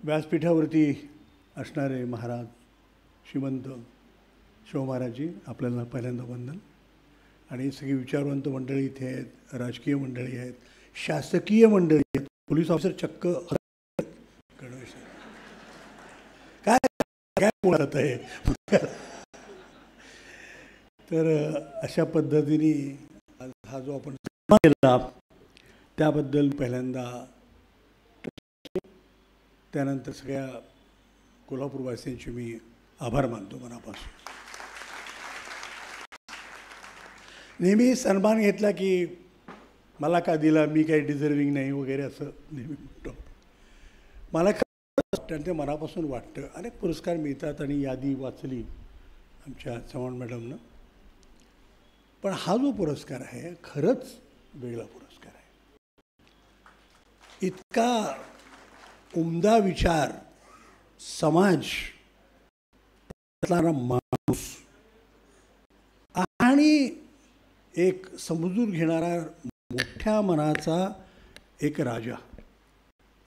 व्यासपीठावरती असणारे महाराज श्रीमंत शिवमहाराजजी, आपल्याला पहिल्यांदा वंदन. आणि सगळी विचारवंत मंडळी इथे आहेत, राजकीय मंडळी आहेत, शासकीय मंडळी आहेत, पोलीस ऑफिसर चक्क गणवेश काय काय बोलत आहे. तर अशा पद्धतीने हा जो आपण केला त्याबद्दल पहिल्यांदा, त्यानंतर सगळ्या कोल्हापूरवासियांचे मी आभार मानतो मनापासून. नेहमी सन्मान घेतला की मला का दिला, मी काही डिझर्विंग नाही वगैरे असं नेहमी म्हणतो. मला त्यांच्या मनापासून वाटतं. अनेक पुरस्कार मिळतात आणि यादी वाचली आमच्या चव्हाण मॅडमनं, पण हा जो पुरस्कार आहे खरंच वेगळा पुरस्कार आहे. इतका उमदा विचार, समाज, माणूस आणि एक समजून घेणारा मोठ्या मनाचा एक राजा,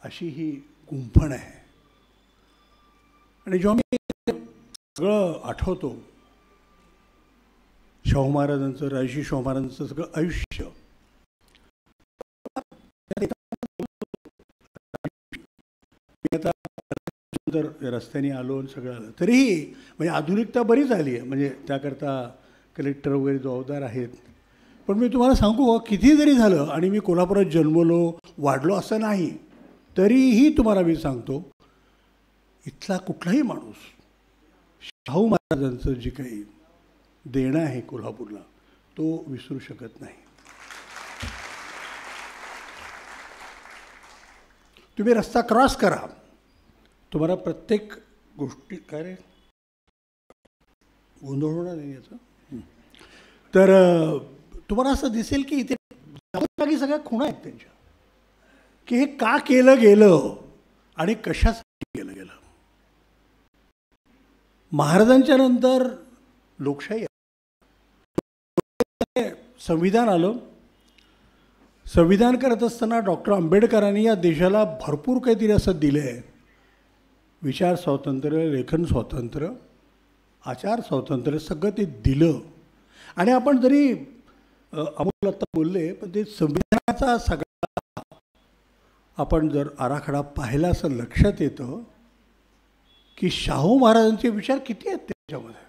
अशी ही गुंफण आहे. आणि जेव्हा मी सगळं आठवतो, शाहू महाराजांचं, राजश्री शाहू महाराजांचं सगळं आयुष्य, तर रस्त्याने आलो आणि सगळं आलं, तरीही म्हणजे आधुनिकता बरीच आली आहे, म्हणजे त्याकरता कलेक्टर वगैरे जबाबदार आहेत. पण मी तुम्हाला सांगू, किती जरी झालं आणि मी कोल्हापुरात जन्मलो वाढलो असं नाही, तरीही तुम्हाला मी सांगतो, इथला कुठलाही माणूस शाहू महाराजांचं जे काही देणं आहे कोल्हापूरला, तो विसरू शकत नाही. तुम्ही रस्ता क्रॉस करा, तुम्हाला प्रत्येक गोष्टी, काय रे गोंधळ होणार नाही याचं, तर तुम्हाला असं दिसेल की इथे जागी सगळ्या खुणा आहेत त्यांच्या, की हे का केलं गेलं आणि कशासाठी केलं गेलं. महाराजांच्या नंतर लोकशाही, संविधान आलं. संविधान करत असताना डॉक्टर आंबेडकरांनी या देशाला भरपूर काहीतरी असं दिलं आहे. विचार स्वातंत्र्य, लेखन स्वातंत्र्य, आचार स्वातंत्र्य, सगळं ते दिलं. आणि आपण जरी अमोल आता बोलले, पण ते संविधानाचा सगळा आपण जर आराखडा पाहिला असं लक्षात येतं की शाहू महाराजांचे विचार किती आहेत त्याच्यामध्ये.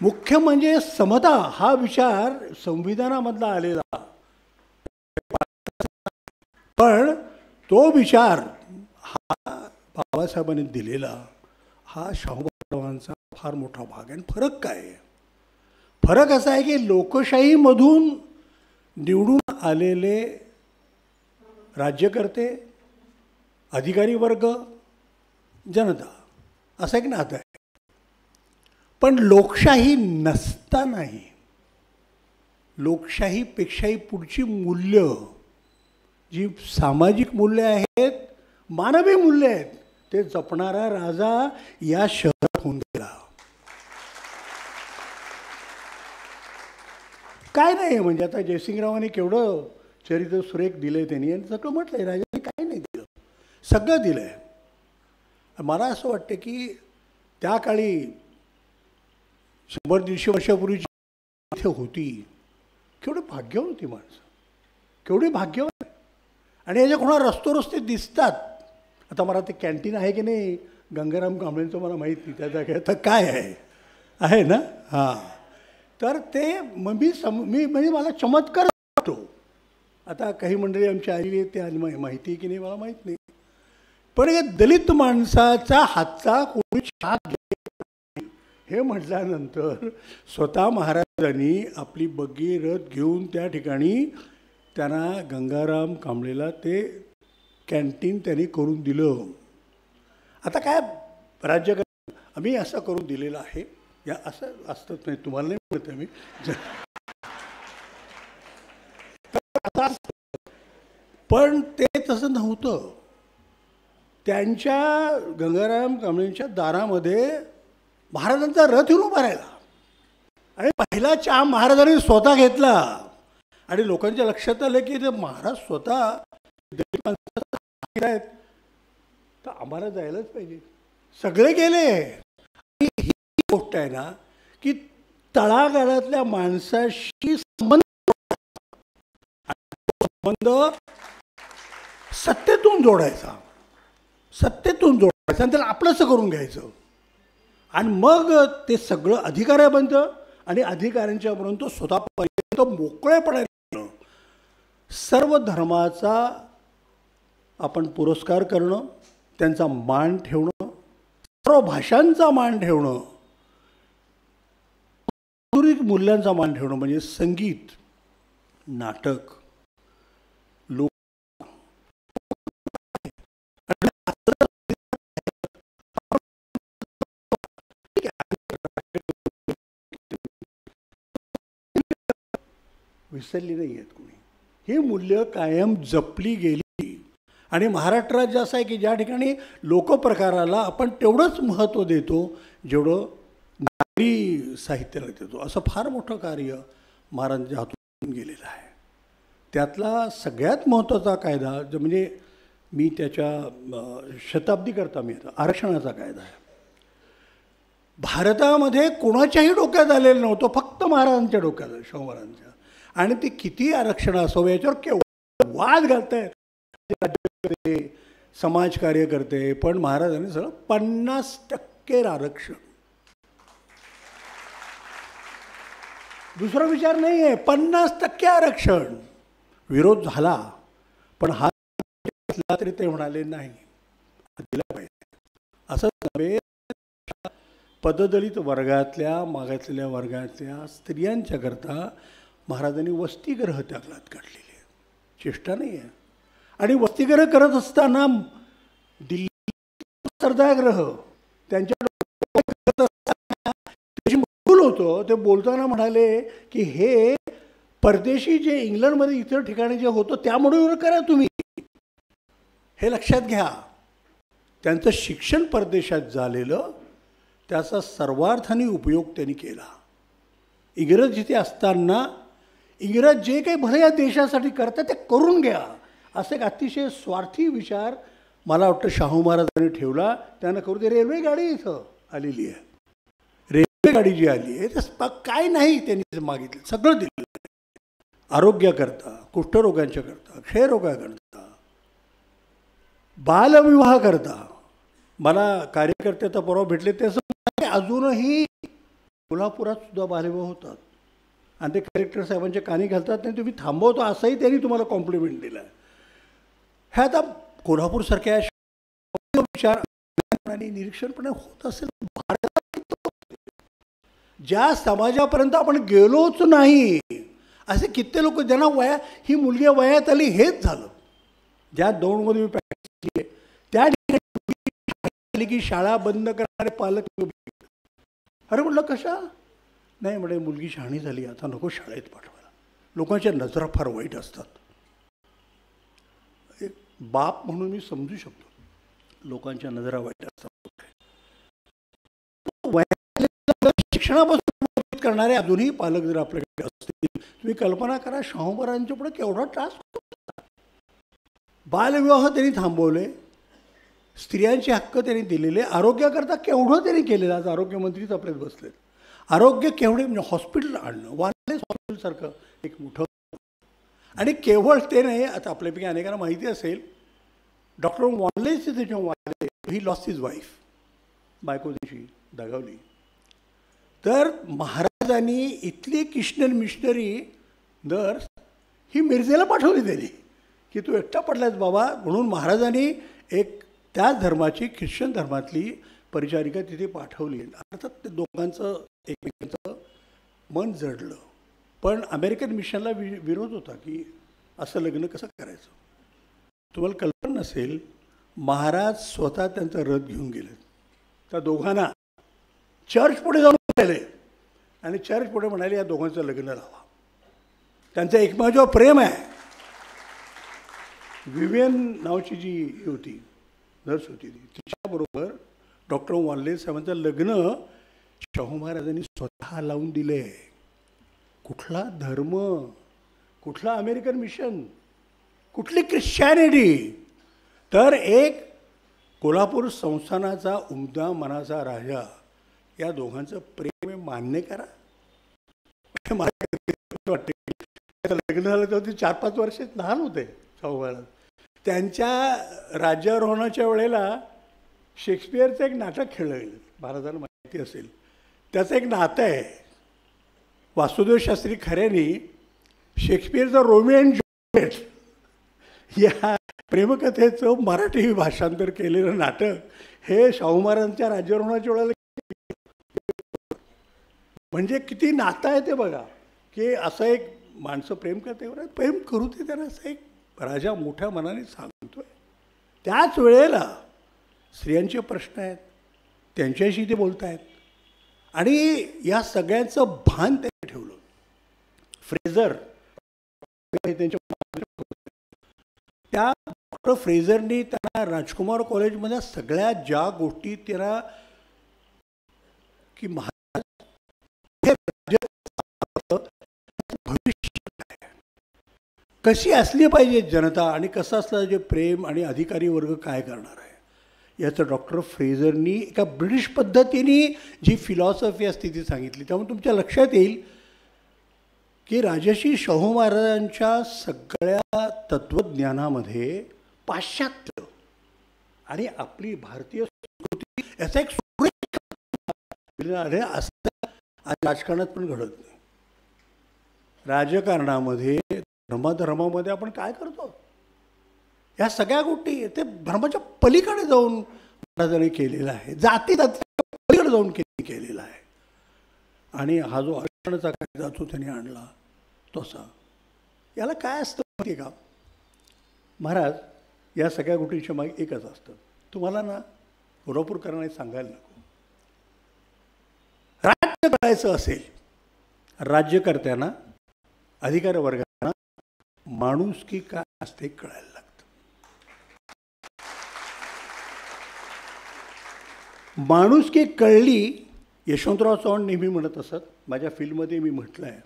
मुख्य म्हणजे समता हा विचार संविधानामधला आलेला, पण तो विचार हा बाबासाहेबांनी दिलेला, हा शाहू महाराजांचा फार मोठा भाग आहे. फरक काय आहे? फरक असा आहे की लोकशाहीमधून निवडून आलेले राज्यकर्ते, अधिकारी वर्ग, जनता, असं एक नातं आहे. पण लोकशाही नसतानाही लोकशाहीपेक्षाही पुढची मूल्य, जी सामाजिक मूल्य आहेत, मानवी मूल्य आहेत, ते जपणारा राजा या शहरात होऊन गेला. काय नाही म्हणजे आता जयसिंगरावांनी केवढं चरित्र सुरेख दिलं त्यांनी, आणि सगळं म्हटलं आहे, राजाने काय नाही दिलं, सगळं दिलं आहे. मला असं वाटतं की त्या काळी 100-150 वर्षापूर्वी इथे होती, केवढे भाग्यवान होती माणसं, केवढी भाग्यवान. आणि याच्या कोणा रस्ते दिसतात. आता मला ते कॅन्टीन आहे की नाही गंगाराम कांबळेंचं मला माहीत नाही, त्या जागेत काय आहे ना. हां, तर ते मी म्हणजे मला चमत्कार वाटतो. आता काही मंडळी आमची आलेली आहेत, ते माहिती आहे की नाही मला माहीत नाही, पण या दलित माणसाचा हातचा कोणी चहा घेत नाही हे म्हटल्यानंतर स्वतः महाराजांनी आपली बग्गी रथ घेऊन त्या ठिकाणी त्यांना गंगाराम कांबळेला ते कॅन्टीन त्यांनी करून दिलं. आता काय राज्य आम्ही असं करून दिलेलं आहे, या असं असतं नाही, तुम्हाला नाही म्हणत मी, पण ते तसं नव्हतं. त्यांच्या गंगाराम कांबळेंच्या दारामध्ये महाराजांचा रथ येऊन उभा राहिला आणि पहिला चहा महाराजांनी स्वतः घेतला. आणि लोकांच्या लक्षात आलं की ते महाराज स्वतः दलित माणसं आहेत तर आम्हाला जायलाच पाहिजे. सगळे गेले. आणि ही गोष्ट आहे ना की तळागाळातल्या माणसाशी संबंध सत्तेतून जोडायचा, सत्तेतून जोडायचं आणि त्याला आपलंसं करून घ्यायचं. आणि मग ते सगळं अधिकाऱ्या बनतं आणि अधिकाऱ्यांच्यापर्यंत तो स्वतःपर्यंत मोकळेपणे सर्व धर्माचा आपण पुरस्कार करणं, त्यांचा मान ठेवणं, सर्व भाषांचा मान ठेवणं, मूल्यांचा मान ठेवणं म्हणजे संगीत, नाटक, लोक विसरली नाही आहेत कोणी. ही मूल्य कायम जपली गेली. आणि महाराष्ट्रात जे असं आहे की ज्या ठिकाणी लोकप्रकाराला आपण तेवढंच महत्त्व देतो जेवढं नागरी साहित्याला देतो. असं फार मोठं कार्य महाराजांच्या हातून गेलेलं आहे. त्यातला सगळ्यात महत्त्वाचा कायदा जो म्हणजे मी त्याच्या शताब्दीकरता मी आरक्षणाचा कायदा आहे. भारतामध्ये कोणाच्याही डोक्यात आलेलं नव्हतं, फक्त महाराजांच्या डोक्यात आलं, शाहू महाराजांच्या. आणि ते किती आरक्षण असावं याच्यावर केवळ वाद घालत आहेत समाजकार्य करते. पण महाराजांनी सगळं 50% आरक्षण, दुसरा विचार नाही आहे. 50% आरक्षण. विरोध झाला पण हा तरी ते म्हणाले नाही दिला पाहिजे. असं नव्हे, पददलित वर्गातल्या मागासलेल्या वर्गातल्या स्त्रियांच्या करता महाराजांनी वसतिगृह त्या काळात काढलेली आहे. चेष्टा नाही आहे. आणि वसतिगृह करत असताना दिल्ली सरदारगृह त्यांच्या मूल होतं. ते बोलताना म्हणाले की हे परदेशी जे इंग्लंडमध्ये इतर ठिकाणी जे होतं त्यामुळे करा तुम्ही, हे लक्षात घ्या. त्यांचं शिक्षण परदेशात झालेलं त्याचा सर्वार्थाने उपयोग त्यांनी केला. इंग्रज इथे असताना इंग्रज जे काही भले या देशासाठी करतात ते करून घ्या, असं एक अतिशय स्वार्थी विचार मला वाटतं शाहू महाराजांनी ठेवला. त्यानं करू दे. रेल्वे गाडी इथं आलेली आहे. रेल्वे गाडी जी आली आहे ते काय नाही त्यांनी मागितलं, सगळं दिलं. आरोग्याकरता, कुष्ठरोगांच्या करता, क्षयरोगाकरता, बालविवाह करता. मला कार्यकर्ते तर परवा भेटले ते असं अजूनही कोल्हापुरात सुद्धा बालविवाह होतात. आणि ते कलेक्टर साहेबांच्या कानी घालतात नाही तुम्ही थांबवतो असंही त्यांनी तुम्हाला कॉम्प्लिमेंट दिलं आहे. हे आता कोल्हापूरसारख्या विचार आणि निरीक्षणपणे होत असेल भारतात ज्या समाजापर्यंत आपण गेलोच नाही असे किती लोक ज्यांना ही मुलगी वयात आली हेच झालं. ज्या दौंडमध्ये मी प्रॅक्टिस केली आहे त्या ठिकाणी की शाळा बंद करणारे पालक. अरे म्हटलं कशा नाही म्हणे मुलगी शहाणी झाली आता नको शाळेत पाठवायला. लोकांच्या नजरा फार वाईट असतात. एक बाप म्हणून मी समजू शकतो लोकांच्या नजरा वाईट असतात. शिक्षणापासून करणारे अजूनही पालक जर आपल्याकडे असतील तुम्ही कल्पना करा शाहू महाराजांच्या पुढे केवढा त्रास होता. बालविवाह त्यांनी थांबवले, स्त्रियांचे हक्क त्यांनी दिलेले, आरोग्याकरता केवढं त्यांनी केलेलं. आज आरोग्यमंत्रीच आपल्यात बसलेत. आरोग्य केवढे म्हणजे हॉस्पिटल आणलं, वारलेस हॉस्पिटलसारखं एक मोठं. आणि केवळ ते नाही, आता आपल्यापैकी अनेकांना माहिती असेल डॉक्टर वॉनलेस जेव्हा वारले ही लॉस्ट हिज वाईफ, बायको त्याची दगावली. तर महाराजांनी इथली ख्रिश्चन मिशनरी नर्स ही मिरजेला पाठवली त्यांनी की तू एकटा पडलास बाबा. म्हणून महाराजांनी एक त्याच धर्माची ख्रिश्चन धर्मातली परिचारिका तिथे पाठवली. अर्थात ते दोघांचं एकमेकांचं मन जडलं. पण अमेरिकन मिशनला विरोध होता की असं लग्न कसं करायचं. तुम्हाला कल्पना नसेल महाराज स्वतः त्यांचा रथ घेऊन गेले त्या दोघांना चर्च पुढे जाऊन राहिले आणि चर्च पुढे म्हणाले या दोघांचं लग्न लावा. त्यांचं एकमेकांवर प्रेम आहे. विवियन नावाची जी होती नर्स होती तिच्याबरोबर डॉक्टर वॉनलेस साहेबांचं लग्न शाहू महाराजांनी स्वतः लावून दिले. कुठला धर्म, कुठला अमेरिकन मिशन. कुठली ख्रिश्चॅनिटी? तर एक कोल्हापूर संस्थानाचा उमदा मनाचा राजा, या दोघांचं प्रेम मान्य करा. मला वाटते लग्न झालं तेव्हा ते 4-5 वर्ष लहान होते शाहू महाराज. त्यांच्या राज्यारोहणाच्या वेळेला शेक्सपियरचं एक नाटक खेळलं गेलं, महाराजांना माहिती असेल. त्याचं एक नातं आहे. वासुदेव शास्त्री खऱ्यानी शेक्सपियरचं रोमिओ अँड ज्युलिएट या प्रेमकथेचं मराठी भाषांतर केलेलं नाटक हे शाहू महाराजांच्या राज्यारोहणाच्या वेळेला. म्हणजे किती नातं आहे ते बघा, की असं एक माणसं प्रेम करते, प्रेम करू ते त्यांना असं एक राजा मोठ्या मनाने सांगतोय. त्याच वेळेला स्त्रियांचे प्रश्न आहेत, त्यांच्याशी ते बोलत आहेत. आणि या सगळ्यांचं भान त्यांनी ठेवलं. फ्रेझर त्यांच्या त्या डॉक्टर फ्रेझरनी त्यांना राजकुमार कॉलेजमध्ये सगळ्या ज्या गोष्टी त्यांना की भविष्य कशी असली पाहिजे जनता आणि कसं असलं जे प्रेम आणि अधिकारी वर्ग काय करणार आहे याचं डॉक्टर फ्रेझरनी एका ब्रिटिश पद्धतीने जी फिलॉसॉफी असते ती सांगितली. त्यामुळे तुमच्या लक्षात येईल की राजर्षी शाहू महाराजांच्या सगळ्या तत्त्वज्ञानामध्ये पाश्चात्य आणि आपली भारतीय संस्कृती याचा एक असं राजकारणात पण घडत नाही. राजकारणामध्ये धर्मामध्ये आपण काय करतो, या सगळ्या गोष्टी ते धर्माच्या पलीकडे जाऊन महाराजांनी केलेला आहे, जाती पलीकडे जाऊन केलेला आहे. आणि हा जो आरक्षणाचा कायदा जो त्यांनी आणला तसा, याला काय असतं माहिती आहे का महाराज, या सगळ्या गोष्टींच्या मागे एकच असतं. तुम्हाला ना कोल्हापूरकरांना सांगायला नको, राज्य करायचं असेल, राज्यकर्त्यांना अधिकारी वर्गांना माणुसकी काय असते कळायला लागतं. माणुसकी कळली. यशवंतराव चव्हाण नेहमी म्हणत असत, माझ्या फिल्ममध्ये मी म्हटलं आहे,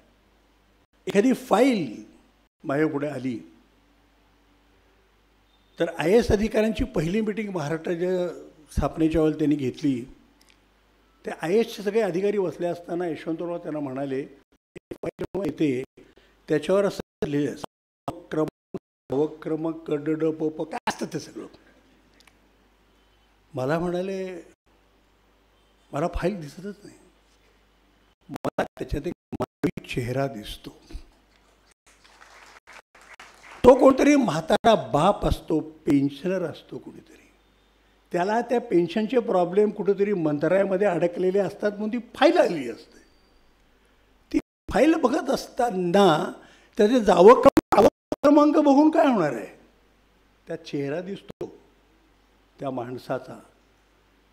एखादी फाईल माझ्यापुढे आली तर IAS अधिकाऱ्यांची पहिली मीटिंग महाराष्ट्राच्या स्थापनेच्या वेळेला त्यांनी घेतली. ते IASचे सगळे अधिकारी बसले असताना यशवंतराव त्यांना म्हणाले, फाईल येते त्याच्यावर असं लिहिलं अवक्रम कडड पोप काय असतं ते सगळं. मला म्हणाले, मला फाईल दिसतच नाही, मला त्याच्यात एक मानवी चेहरा दिसतो. तो कोणतरी म्हातारा बाप असतो, पेन्शनर असतो कोणीतरी, त्याला त्या पेन्शनचे प्रॉब्लेम कुठेतरी मंत्रालयामध्ये अडकलेले असतात म्हणून ती फाईल आली असते. ती फाईल बघत असताना त्याचे जावं क्रमांक बघून काय होणार आहे, त्या चेहरा दिसतो त्या माणसाचा.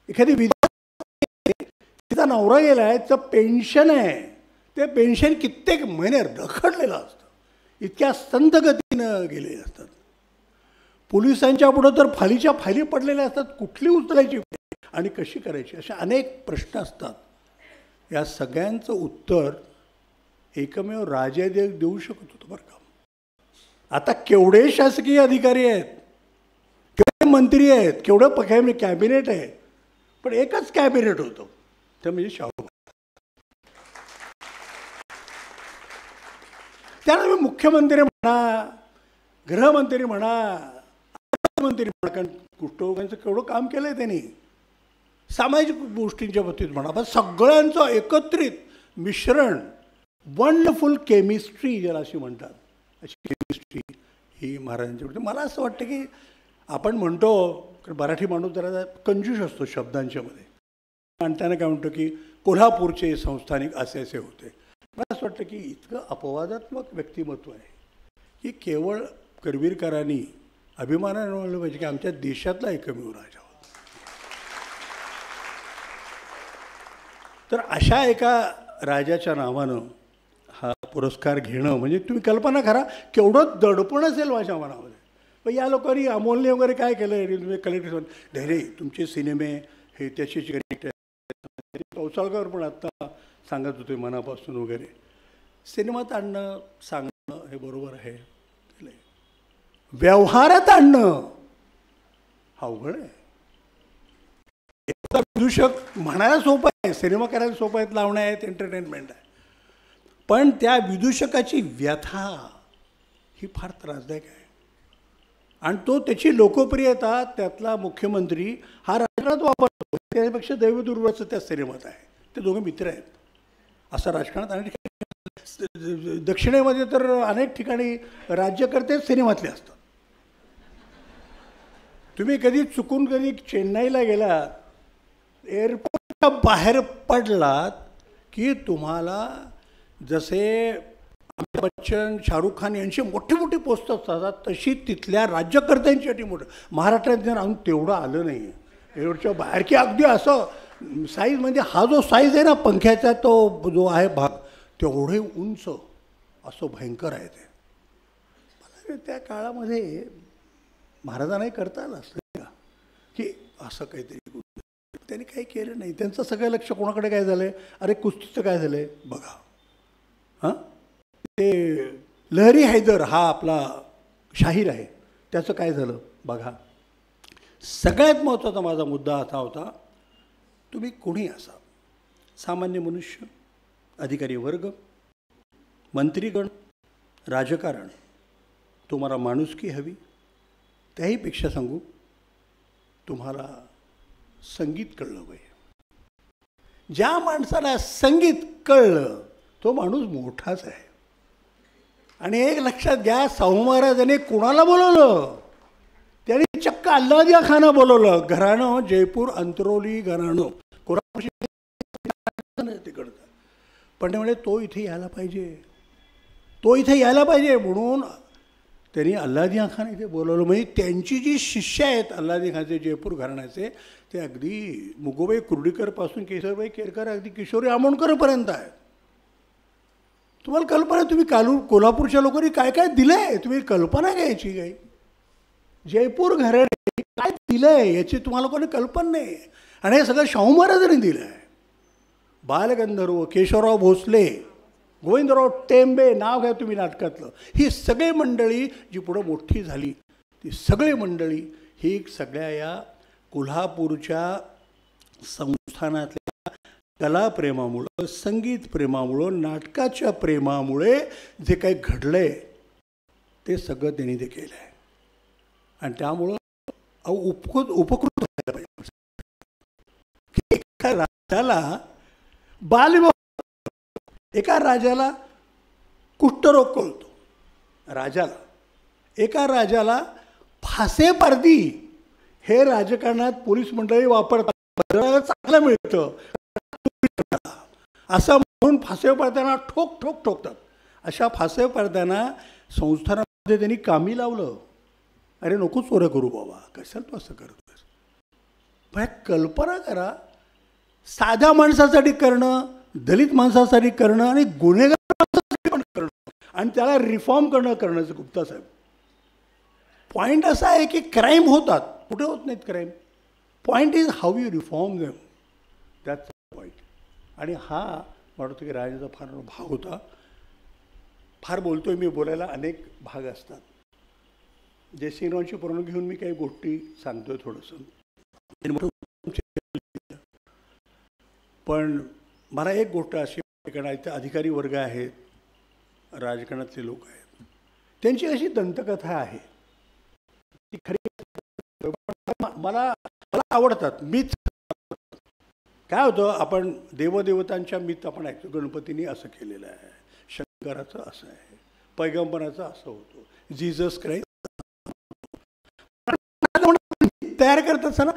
एखादी तिचा नवरा गेला आहे, तिचं पेन्शन आहे, ते पेन्शन कित्येक महिने रखडलेलं असतं, इतक्या संत गतीनं गेलेले असतात. पोलिसांच्या पुढं तर फालीच्या फाली पडलेल्या असतात, कुठली उचलायची आणि कशी करायची, असे अनेक प्रश्न असतात. या सगळ्यांचं उत्तर एकमेव राजा देऊ शकत होतं बरं का. आता केवढे शासकीय अधिकारी आहेत, केवढे मंत्री आहेत, केवढं कॅबिनेट आहे, पण एकच कॅबिनेट होतं, ते म्हणजे शाहू. त्याला मी मुख्यमंत्री म्हणा, गृहमंत्री म्हणा, मंत्री म्हणा, कारण कुष्ठरोगांचं केवढं काम केलं आहे त्यांनी, सामाजिक गोष्टींच्या बाबतीत म्हणा, पण सगळ्यांचं एकत्रित मिश्रण, वंडरफुल केमिस्ट्री ज्याला अशी म्हणतात, अशी केमिस्ट्री ही महाराजांची. मला असं वाटतं की आपण म्हणतो, मराठी माणूस जरा कंजूस असतो शब्दांच्यामध्ये, आणि त्यानं काय म्हणतो की कोल्हापूरचे संस्थानिक असे असे होते. मला असं वाटतं की इतकं अपवादात्मक व्यक्तिमत्व आहे की केवळ करवीरकरांनी अभिमानाने म्हणलं पाहिजे की आमच्या देशातला एकमेव राजा होता. तर अशा एका राजाच्या नावानं हा पुरस्कार घेणं म्हणजे तुम्ही कल्पना करा केवढं दडपण असेल माझ्या मनामध्ये. पण या लोकांनी अमोलने वगैरे काय केलं, तुम्ही कलेक्टर धैर्य तुमचे सिनेमे हे त्याचे करेक्ट आहे. कौसाळकर पण आत्ता सांगत होते मनापासून वगैरे, सिनेमात आणणं सांगणं हे बरोबर आहे. व्यवहारात आणणं हा अवघड आहे. विदूषक म्हणायला सोपं आहे, सिनेमा करायला सोपं आहेत, लावणं आहेत, एंटरटेनमेंट आहे, पण त्या विदूषकाची व्यथा ही फार त्रासदायक आहे. आणि तो त्याची लोकप्रियता त्यातला मुख्यमंत्री हा राजकारणात वापरतो, त्यापेक्षा दैवदुर्वाचं त्या सिनेमात आहे. ते दोघे मित्र आहेत. असं राजकारणात अनेक ठिकाणी, दक्षिणेमध्ये तर अनेक ठिकाणी राज्यकर्ते सिनेमातले असतात. तुम्ही कधी चुकून कधी चेन्नईला गेलात, एअरपोर्टच्या बाहेर पडलात की तुम्हाला जसे अमिताभ बच्चन, शाहरुख खान यांची मोठी मोठी पोस्ट असतात, तशी तिथल्या राज्यकर्त्यांची अटी मोठं. महाराष्ट्रात अजून तेवढं आलं नाही एवढच्या बाहेर, की अगदी असं साईज, म्हणजे हा जो साईज आहे ना पंख्याचा, तो जो आहे भाग, तेवढे उंच असं भयंकर आहे ते. मला त्या काळामध्ये महाराजांनाही करता आलं असतं का की असं काहीतरी. त्यांनी काही केलं नाही. त्यांचं सगळं लक्ष कोणाकडे काय झालं आहे, अरे कुस्तीचं काय झालं आहे बघा. हां, ते लहरी हैदर हा आपला शाहीर आहे, त्याचं काय झालं बघा. सगळ्यात महत्त्वाचा माझा मुद्दा असा होता, तुम्ही कोणी असा, सामान्य मनुष्य, अधिकारी वर्ग, मंत्रीगण, राजकारण, तुम्हाला माणुसकी हवी. त्याहीपेक्षा सांगू, तुम्हाला संगीत कळलं पाहिजे. ज्या माणसाला संगीत कळलं तो माणूस मोठाच आहे. आणि एक लक्षात घ्या, शाहू महाराजांनी कुणाला बोलवलं, त्यांनी चक्क अल्लादिया खाना बोलवलं. घराणं जयपूर अंतरोली घराणं, तिकडचं. पण त्यामुळे तो इथे यायला पाहिजे, तो इथे यायला पाहिजे म्हणून त्यांनी अल्लादिया खान इथे बोलवलं. म्हणजे त्यांची जी शिष्य आहेत अल्लादिया खानचे, जयपूर घराण्याचे, ते अगदी मुगोबाई कुर्डीकरपासून केशरबाई केरकर, अगदी किशोरी आमोणकरपर्यंत आहेत. तुम्हाला कल्पना, तुम्ही कोल्हापूरच्या लोकांनी काय काय दिलं आहे, तुम्ही कल्पना घ्यायची काही. जयपूर घराणे काय दिलं आहे याची तुम्हाला कोणी कल्पना नाही. आणि हे सगळं शाहू महाराजांनी दिलं आहे. बालगंधर्व, केशवराव भोसले, गोविंदराव टेंबे, नाव घ्या तुम्ही नाटकातलं, ही सगळी मंडळी जी पुढं मोठी झाली, ती सगळी मंडळी ही सगळ्या या कोल्हापूरच्या संस्थानातल्या कलाप्रेमामुळं, संगीत प्रेमामुळं, नाटकाच्या प्रेमामुळे जे काही घडलं आहे ते सगळं त्यांनी ते केलं आहे. आणि त्यामुळं उपकृत व्हायला पाहिजे. एका राजाला बालविवाह, एका राजाला कुष्ठरोग कळतो, राजाला, एका राजाला फासेपारदी हे राजकारणात पोलीस मंडळी वापरतात, चांगलं मिळतं असं म्हणून फासेपारद्यांना ठोकतात. अशा फासेपारद्यांना संस्थानामध्ये त्यांनी कामी लावलं. अरे नको चोऱ्या करू बाबा, कशाला तू असं करतोस. पण कल्पना करा, साध्या माणसासाठी करणं, दलित माणसासाठी करणं आणि गुन्हेगार माणसासाठी पण करणं, आणि त्याला रिफॉर्म करण्याचं गुप्ता साहेब. पॉईंट असा आहे की क्राईम होतात, कुठे होत नाहीत crime. Point is how you reform them, that's point. आणि हा वाटतो की राजाचा फार भाग होता. फार बोलतोय मी, बोलायला अनेक भाग असतात. जयसिंगरावांची परवानगी घेऊन मी काही गोष्टी सांगतोय थोडंसं. पण मला एक गोष्ट अशी, इथे अधिकारी वर्ग आहेत, राजकारणातले लोक आहेत, त्यांची अशी दंतकथा आहे ती खरी मला आवडतात. मीच काय होतं, आपण देवदेवतांच्या मीत आपण ऐकतो, गणपतीने असं केलेलं आहे, शंकराचं असं आहे, पैगंबराचं असं होतं, जीजस क्राइस्ट तयार करत असताना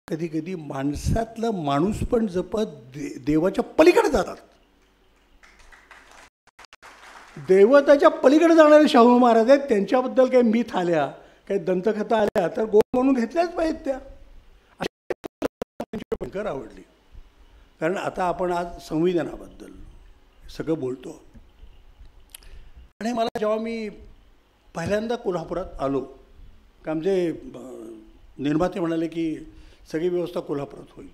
कधी कधी माणसातलं माणूस पण जपत देवाच्या पलीकडे जातात. देवताच्या पलीकडे जाणारे शाहू महाराज आहेत, त्यांच्याबद्दल काही मीथ आल्या, काही दंतकथा आल्या तर गोड म्हणून घेतल्याच पाहिजेत. त्या भयंकर आवडली. कारण आता आपण आज संविधानाबद्दल सगळं बोलतो. आणि मला जेव्हा मी पहिल्यांदा कोल्हापुरात आलो, का आमचे निर्माते म्हणाले की सगळी व्यवस्था कोल्हापुरात होईल.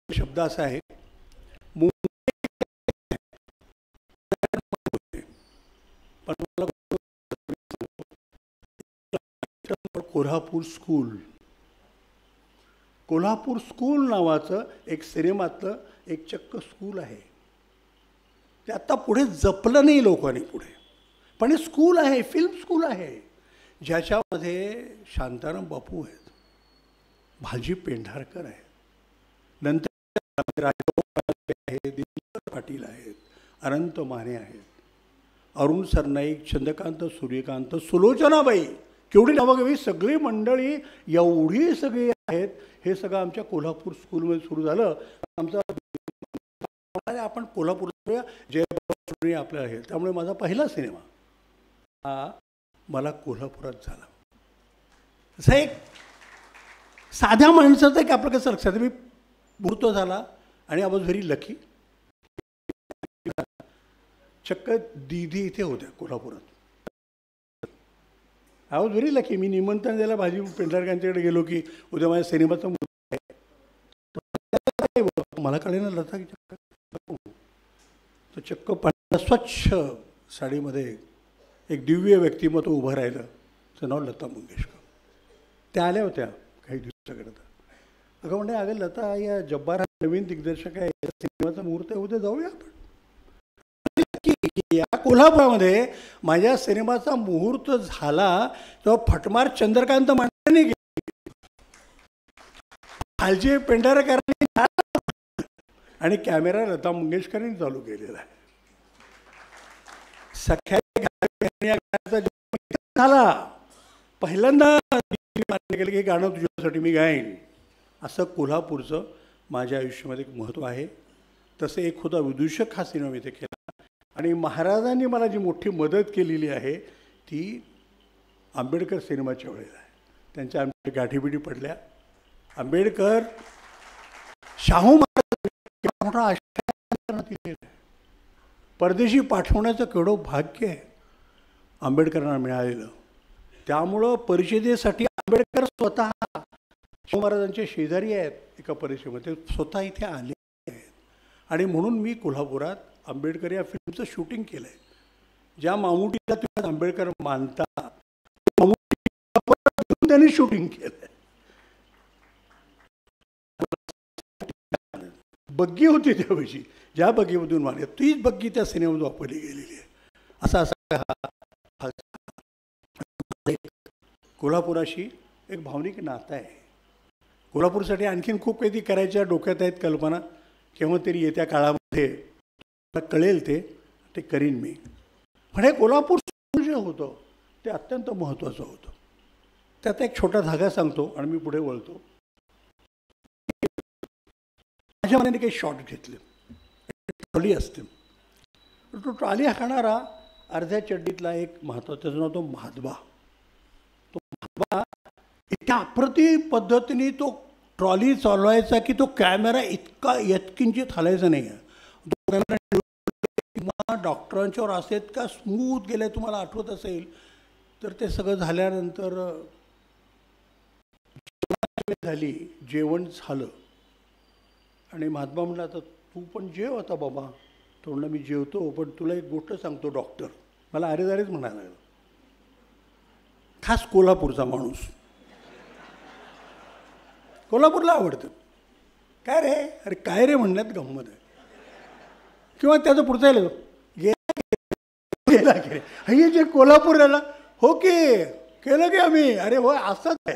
शब्द असा आहे, पण मला कोल्हापूर स्कूल. कोल्हापूर स्कूल नावाचं एक सिनेमातलं एक चक्क स्कूल आहे. ते आत्ता पुढे जपलं नाही लोकांनी पुढे, पण हे स्कूल आहे, फिल्म स्कूल आहे, ज्याच्यामध्ये शांताराम बापू आहेत, भालजी पेंढारकर आहेत, नंतर आहेत, दिलीप पाटील आहेत, अनंत माने आहेत, अरुण सरनाईक, चंद्रकांत सूर्यकांत, सुलोचनाबाई, केवढी नावं, सगळी मंडळी एवढी सगळी आहेत. हे सगळं आमच्या कोल्हापूर स्कूलमध्ये सुरू झालं. आमचा आपण कोल्हापूर जय आपल्या आहे, त्यामुळे माझा पहिला सिनेमा हा मला कोल्हापुरात झाला. असं एक साध्या माणसाचं एक आपलं कसं लक्षात, मी मुहूर्त झाला आणि आय वॉज व्हेरी लकी. चक्क दीदी इथे होत्या कोल्हापुरात. I was very lucky. मी निमंत्रण द्यायला भाजी पेंढारकरांच्याकडे गेलो की उद्या माझ्या सिनेमाचा मुहूर्त आहे. मला कळेना लता तर चक्क स्वच्छ साडीमध्ये एक दिव्य व्यक्तिमत्व उभं राहिलं, त्याचं नाव लता मंगेशकर. त्या आल्या होत्या काही दिवसाकडे. अगं म्हणजे अगं लता, या जब्बार हा नवीन दिग्दर्शक आहे, सिनेमाचा मुहूर्त आहे, उद्या जाऊया आपण. या कोल्हापुरामध्ये माझ्या सिनेमाचा मुहूर्त झाला तेव्हा फटमार चंद्रकांत मांडे गेले, भालजी पेंढारकरांनी आणि कॅमेरा लता मंगेशकरांनी चालू केलेला आहे. सख्या झाला. पहिल्यांदा मान्य केलं की गाणं तुझ्यासाठी मी गाईन. असं कोल्हापूरचं माझ्या आयुष्यामध्ये एक महत्त्व आहे. तसं एक होता विदूषक हा सिनेमा मी इथे केला. आणि महाराजांनी मला जी मोठी मदत केलेली आहे ती आंबेडकर सिनेमाच्या वेळेला आहे. त्यांच्या आमच्या गाठीबिटी पडल्या. आंबेडकर शाहू महाराज परदेशी पाठवण्याचं केवढं भाग्य आहे आंबेडकरांना मिळालेलं. त्यामुळं परिषदेसाठी आंबेडकर स्वतः शाहू महाराजांचे शेजारी आहेत एका परिषदेमध्ये, स्वतः इथे आले आहेत. आणि म्हणून मी कोल्हापुरात आंबेडकर या फिल्मचं शूटिंग केलं आहे. ज्या मामुटीला तुम्ही आंबेडकर मानता त्यांनी शूटिंग केलं आहे. बग्गी होती त्यावेळी, ज्या बग्गीमधून मारली तीच बग्गी त्या सिनेमात वापरली गेलेली आहे. असा कोल्हापुराशी एक भावनिक नातं आहे. कोल्हापूरसाठी आणखीन खूप काही करायच्या डोक्यात आहेत कल्पना. केव्हा तरी येत्या काळामध्ये कळेल ते करीन मी. पण हे कोल्हापूर जे होतं ते अत्यंत महत्त्वाचं होतं. त्यात एक छोटा धागा सांगतो आणि मी पुढे वळतो. माझ्या मनाने काही शॉट घेतले. ट्रॉली असते, तो ट्रॉली हाकणारा अर्ध्या चड्डीतला एक महत्त्वाचा, त्याचं नाव तो म्हादबा. तो म्हादबा इतक्या अप्रतिम पद्धतीने तो ट्रॉली चालवायचा की तो कॅमेरा इतका यत्किंचित हलायचा नाही आहे. तो कॅमेरा किंवा डॉक्टरांच्यावर असे इतका स्मूथ गेलाय, तुम्हाला आठवत असेल तर. ते सगळं झाल्यानंतर झाली, जेवण झालं आणि महात्मा म्हटलं आता तू पण जेव आता बाबा. तो म्हणला मी जेवतो, पण तुला एक गोष्ट सांगतो डॉक्टर. मला अरेच म्हणायला लागलं. खास कोल्हापूरचा माणूस, कोल्हापूरला आवडतं. काय रे, अरे काय रे म्हणण्यात गंमत आहे. किंवा त्याचं पुढचा गेला गेला की रे हे जे कोल्हापूरला हो की केलं की आम्ही. अरे हो असंच आहे,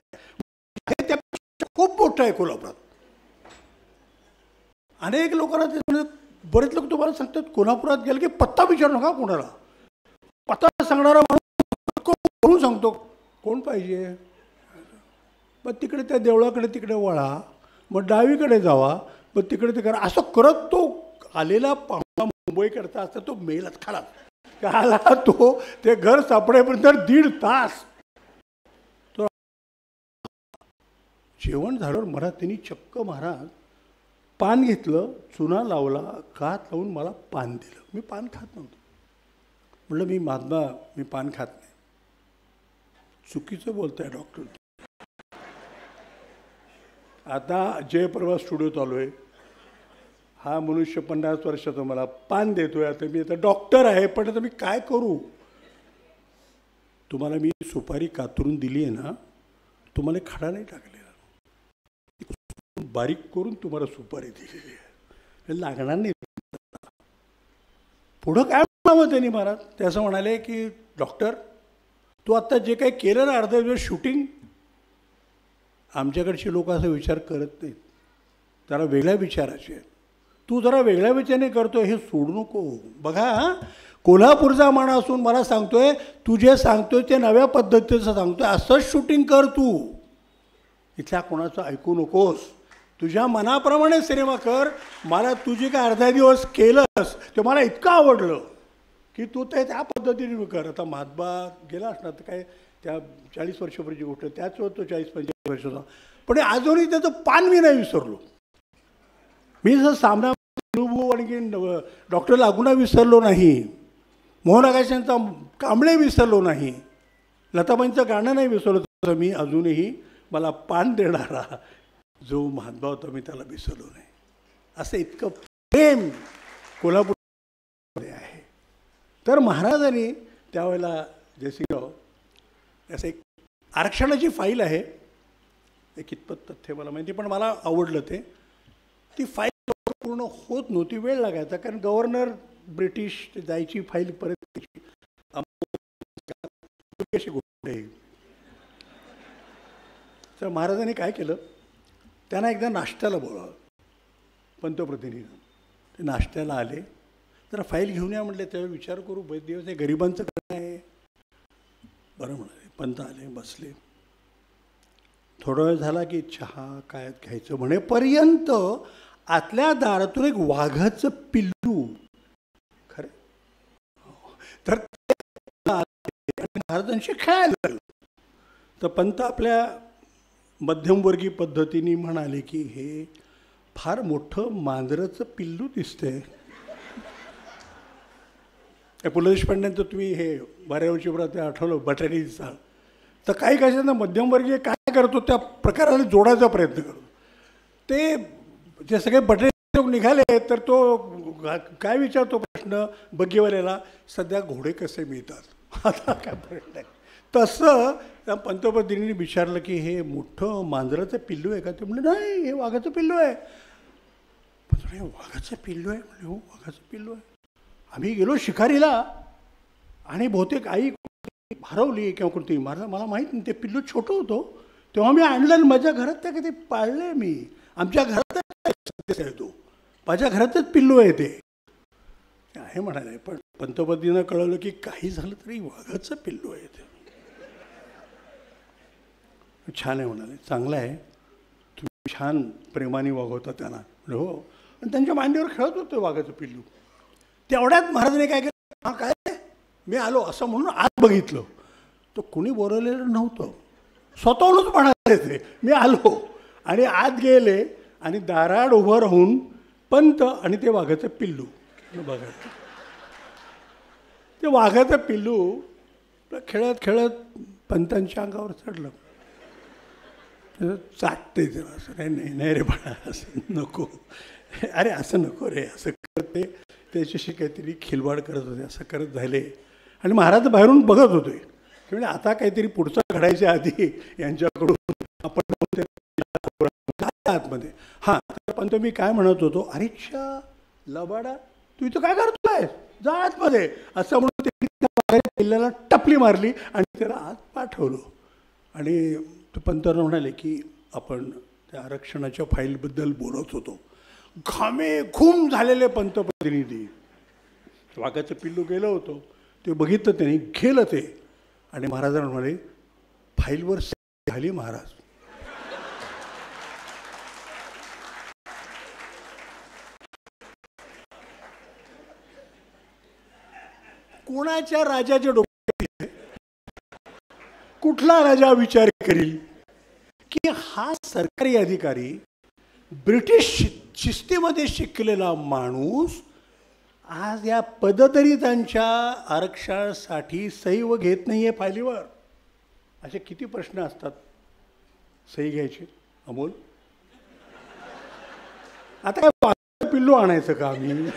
त्या खूप मोठं आहे कोल्हापुरात. अनेक लोकांना ते बरेच लोक तुम्हाला सांगतात कोल्हापुरात गेलं की पत्ता विचारू नका कोणाला. पत्ता सांगणारा माणूस म्हणून सांगतो कोण पाहिजे. मग तिकडे त्या देवळाकडे तिकडे वळा, मग डावीकडे जावा, मग तिकडे ते करा. असं करत तो आलेला पाहुणा मुंबईकडचा असता तो मेलाच खाला. आला तो ते घर सापडेपर्यंत 1.5 तास. तो जेवण झाल्यावर महाराज चक्क महाराज पान घेतलं, चुना लावला, कात लावून मला पान दिलं. मी पान खात नव्हतो. म्हटलं मी महात्मा मी पान खात नाही. चुकीचं बोलत आहे डॉक्टर. आता जयप्रभा स्टुडिओ चालू आहे. हा मनुष्य 50 वर्षाचा मला पान देतोय. आता मी आता डॉक्टर आहे, पण आता मी काय करू. तुम्हाला मी सुपारी कातरून दिली आहे ना, तुम्हाला एक खडा नाही टाकलेला, बारीक करून तुम्हाला सुपारी दिलेली आहे, हे लागणार नाही. पुढं काय म्हणावं त्यांनी महाराज? ते असं म्हणाले की डॉक्टर तू आत्ता जे काही केलं ना अर्धा दिवस शूटिंग, आमच्याकडचे लोक असा विचार करत नाहीत, जरा वेगळ्या विचाराचे आहेत, तू जरा वेगळ्या विचाराने करतोय हे सोडू नको. बघा कोल्हापूरचा माणूस असून मला सांगतोय तू जे सांगतोय ते नव्या पद्धतीचं सांगतोय, असंच शूटिंग कर तू, इथल्या कोणाचं ऐकू नकोस, तुझ्या मनाप्रमाणे सिनेमा कर. मला तुझी काय अर्धा दिवस केलंस ते मला इतकं आवडलं की तू ते त्या पद्धतीने कर. आता महात्मा गेला असणार तर काय त्या 40 वर्षापूर्वीची गोष्ट, त्याच वेळ तो 40-45 वर्षाचा, पण अजूनही त्याचं पान मी नाही विसरलो. मी जसं सामना आणखी डॉक्टर लागूना विसरलो नाही, मोहन आगाशांचा कांबळे विसरलो नाही, लताबाईंचं गाणं नाही विसरलो, तसं मी अजूनही मला पान देणारा जो महात्मा होता मी त्याला विसरलो नाही. असं इतकं प्रेम कोल्हापूरमध्ये आहे. तर महाराजांनी त्यावेळेला जयसिंगराव असं एक आरक्षणाची फाईल आहे, ते कितपत तथ्य मला माहिती, पण मला आवडलं ते. ती फाईल पूर्ण होत नव्हती, वेळ लागायचा, कारण गव्हर्नर ब्रिटिश जायची फाईल परत अशी गोष्ट आहे. तर महाराजांनी काय केलं, त्यांना एकदा नाश्त्याला बोलावलं पंतप्रतिनिधी. ते नाश्त्याला आले, जरा फाईल घेऊन या म्हटले, त्यावेळी विचार करू बरेच दिवस, हे गरिबांचं काय आहे. बरं म्हणाले. पंत आले, बसले. थोडा वेळ झाला की चहा काय घ्यायचं म्हणेपर्यंत आतल्या दारातून एक वाघाचं पिल्लू, खरं तर महाराजांशी खेळायला लागलं. तर पंत आपल्या मध्यमवर्गीय पद्धतीने म्हणाले की हे फार मोठं मांजराचं पिल्लू दिसतंय. पु ल देशपांड्यांचं तुम्ही हे बऱ्यावरची परत ते आठवलं बटाट्याचा, तर काही कशांना मध्यमवर्गीय काय करतो त्या प्रकाराला जोडायचा प्रयत्न करतो. ते जे सगळे बटाटे निघाले तर तो काय विचारतो प्रश्न बग्गीवाल्याला, सध्या घोडे कसे मिळतात, आता काय प्रश्न आहे. तसं त्या पंतप्रतिनिधींनी विचारलं की हे मोठं मांजराचं पिल्लू आहे का? ते म्हणलं नाही, हे वाघाचं पिल्लू आहे. पण वाघाचं पिल्लू आहे म्हणजे, हो वाघाचं पिल्लू आहे. आम्ही गेलो शिकारीला आणि बहुतेक आई हरवली किंवा कोणती मला माहीत नाही, ते पिल्लू छोटं होतं तेव्हा मी आणलं आणि माझ्या घरात त्या कधी पाळले मी. आमच्या घरातच आहे तो, माझ्या घरातच पिल्लू आहे ते आहे म्हणाले. पण पंतप्रतिनिधींना कळवलं की काही झालं तरी वाघाचं पिल्लू आहे ते. छान आहे म्हणाले, चांगलं आहे, तुम्ही छान प्रेमाने वागवता त्यांना. हो, आणि त्यांच्या मांडीवर खेळत होतं वाघाचं पिल्लू. तेवढ्यात महाराजांनी काय केलं, हां काय मी आलो असं म्हणून आत बघितलं, तो कुणी बोलवलेलं नव्हतं, स्वतःहूनच म्हणाले ते मी आलो. आणि आत गेले आणि दाराड उभं राहून पंत आणि ते वाघाचं पिल्लू बघायचं. ते वाघाचं पिल्लू खेळत खेळत पंतांच्या अंगावर चढलं. चाटते तेव्हा असं नाही नाही रे बाळा, असं नको, अरे असं नको रे, असं करते. त्याच्याशी काहीतरी खिलवाड करत होते, असं करत झाले. आणि महाराज बाहेरून बघत होते म्हणजे आता काहीतरी पुढचं घडायच्या आधी यांच्याकडून आपण आतमध्ये. हां, पण मी काय म्हणत होतो, अरेच्छा लबाडा तू इथं काय करतोय, जा आतमध्ये, असं म्हणून ते किल्ल्याला टपली मारली आणि त्याला आत पाठवलं. आणि पंतप्रधान म्हणाले की आपण त्या आरक्षणाच्या फाईलबद्दल बोलत होतो. घामे घूम झालेले पंतप्रतिनिधी, वाघाचं पिल्लू गेलं होतं ते बघितलं त्यांनी, गेलं ते. आणि महाराजांना म्हणाले फाईलवर झाली महाराज. कोणाच्या राजाच्या डोक्यात कुठला राजा विचार करील की हा सरकारी अधिकारी ब्रिटिश शिस्तीमध्ये शिकलेला माणूस आज या पददलितांच्या आरक्षणासाठी सही व घेत नाही आहे फायलीवर. असे किती प्रश्न असतात सही घ्यायचे अमोल. आता काय पिल्लू आणायचं का आम्ही,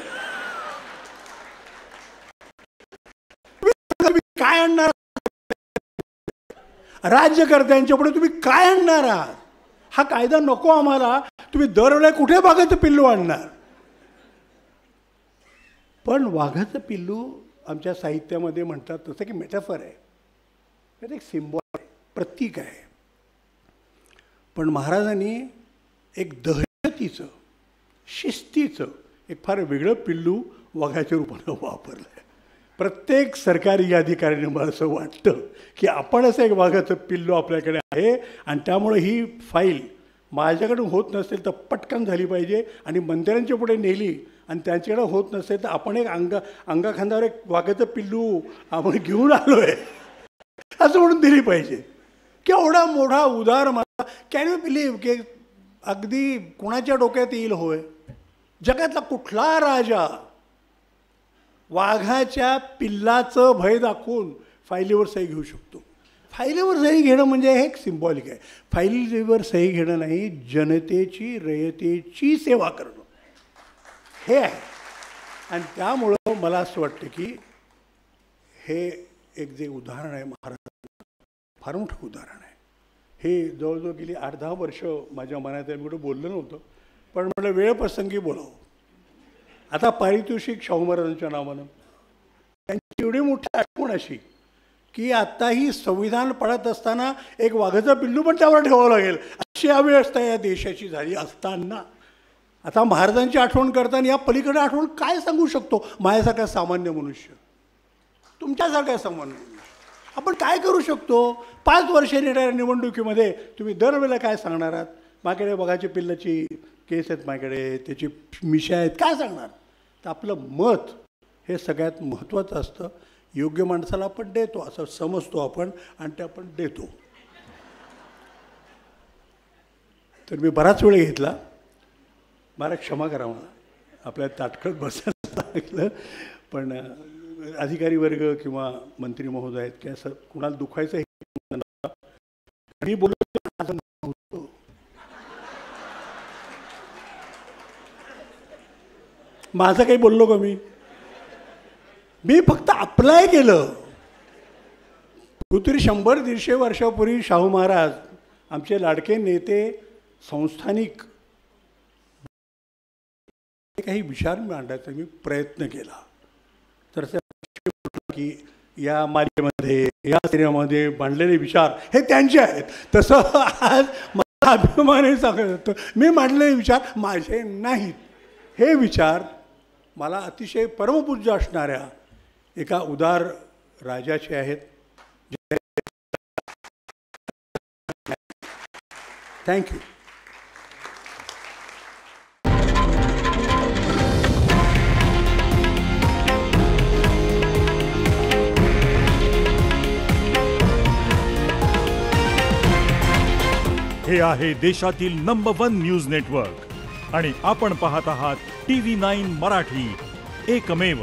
काय आणणार. राज्यकर्त्यांच्या पुढे तुम्ही काय आणणार आहात? हा कायदा नको आम्हाला. तुम्ही दरवेळेला कुठे वाघाचं पिल्लू आणणार? पण वाघाचं पिल्लू आमच्या साहित्यामध्ये म्हणतात तसं की मेटाफर आहे, एक सिम्बॉल आहे, प्रतीक आहे. पण महाराजांनी एक दहशतीचं, शिस्तीचं एक फार वेगळं पिल्लू वाघाच्या रूपानं वापरलं आहे. प्रत्येक सरकारी अधिकाऱ्याने मला असं वाटतं की आपण असं एक वाघाचं पिल्लू आपल्याकडे आहे आणि त्यामुळे ही फाईल माझ्याकडून होत नसेल तर पटकन झाली पाहिजे आणि मंत्र्यांच्या पुढे नेली आणि त्यांच्याकडे होत नसेल तर आपण एक अंगाखांद्यावर एक वाघाचं पिल्लू आपण घेऊन आलो आहे असं म्हणून दिली पाहिजे. केवढा मोठा उदार मला कॅन यू बिलीव्ह की अगदी कुणाच्या डोक्यात येईल होय? जगातला कुठला राजा वाघाच्या पिल्लाचं भय दाखवून फायलीवर सही घेऊ शकतो? फायलीवर सही घेणं म्हणजे हे एक सिम्बॉलिक आहे. फायलीवर सही घेणं नाही, जनतेची, रयतेची सेवा करणं हे आहे. आणि त्यामुळं मला असं वाटतं की हे एक जे उदाहरण आहे महाराष्ट्रात फार मोठं उदाहरण आहे. हे जवळजवळ गेली 8-10 वर्ष माझ्या मनात मी कुठं बोललं नव्हतं, पण म्हटलं वेळप्रसंगी बोलावं. आता पारितोषिक शाहू महाराजांच्या नावानं त्यांची एवढी मोठी आठवण अशी की आत्ताही संविधान पडत असताना एक वाघाचा पिल्लू पण त्यावर ठेवावं लागेल अशी अवस्था या देशाची झाली असताना आता महाराजांची आठवण करताना या पलीकडे आठवण काय सांगू शकतो? माझ्यासारखा सामान्य मनुष्य, तुमच्यासारखा सामान्य मनुष्य आपण काय करू शकतो? 5 वर्ष येणाऱ्या निवडणुकीमध्ये तुम्ही दरवेळेला काय सांगणार आहात? माझ्याकडे वाघाच्या पिल्लाची केस आहेत, माझ्याकडे त्याची मिशा आहेत, काय सांगणार? तर आपलं मत हे सगळ्यात महत्त्वाचं असतं. योग्य माणसाला आपण देतो असं समजतो आपण आणि ते आपण देतो. तर मी बराच वेळ घेतला, मला क्षमा करा, मला आपल्या ताटकळत बसायला सांगितलं. पण अधिकारी वर्ग किंवा मंत्री महोदय आहेत की असं कुणाला दुखायचं हे मी बोललो माझं काही बोललो का मी फक्त अप्लाय केलं. कुठेतरी 100-150 वर्षापूर्वी शाहू महाराज आमचे लाडके नेते संस्थानिक काही विचार मांडायचा मी प्रयत्न केला. तर की या मालिकेमध्ये या सिनेमामध्ये मांडलेले विचार हे त्यांचे आहेत. तसं आज मला अभिमानाने सांगत होतं मी मांडलेले विचार माझे नाहीत. हे विचार मला अतिशय परमपूज्य असणाऱ्या एका उदार राजाचे आहेत. थँक्यू. हे आहे देशातील नंबर 1 न्यूज नेटवर्क आणि आपण पाहत आहात TV9 मराठी, एकमेव.